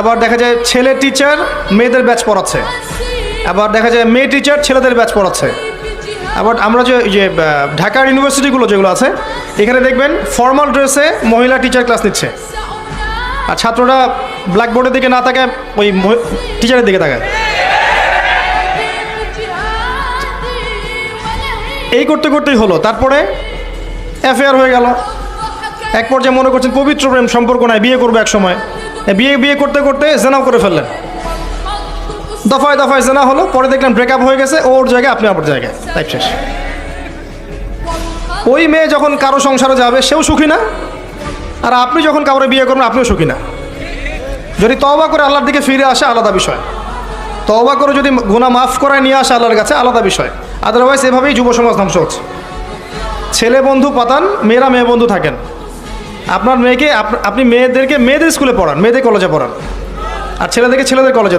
আবার দেখা যায় ছেলে টিচার মেয়েদের ব্যাচ পড়াচ্ছে, আবার দেখা যায় মেয়ে টিচার ছেলেদের ব্যাচ পড়াচ্ছে। আবার আমরা যে ঢাকার ইউনিভার্সিটিগুলো যেগুলো আছে এখানে দেখবেন ফর্মাল ড্রেসে মহিলা টিচার ক্লাস নিচ্ছে, আর ছাত্ররা ব্ল্যাকবোর্ডের দিকে না তাকায় ওই টিচারের দিকে তাকায়। এই করতে করতেই হলো, তারপরে অ্যাফেয়ার হয়ে গেল। এক পর্যায়ে মনে করছেন পবিত্র প্রেম সম্পর্ক নাই, বিয়ে করবো এক সময়, বিয়ে করতে করতে জেনাও করে ফেললেন, দফায় দফায় জেনা হলো, পরে দেখলাম ব্রেকআপ হয়ে গেছে, ওর জায়গায় আপনি আমার জায়গায়, তাই শেষ। ওই মেয়ে যখন কারো সংসারে যাবে সেও সুখী না, আর আপনি যখন কাউরে বিয়ে করবেন আপনিও সুখী না। যদি তওবা করে আল্লাহর দিকে ফিরে আসে আলাদা বিষয়, তওবা করে যদি গুনাহ মাফ করায় নিয়ে আসে আল্লাহর কাছে আলাদা বিষয়। আদারওয়াইজ এভাবেই যুব সমাজ ধ্বংস হচ্ছে। ছেলে বন্ধু পাতান, মেয়েরা মেয়ে বন্ধু থাকেন। আপনার মেয়েকে আপনি মেয়েদেরকে মেয়েদের স্কুলে পড়ান, মেয়েদের কলেজে পড়ান, আর ছেলেদেরকে ছেলেদের কলেজে দেন।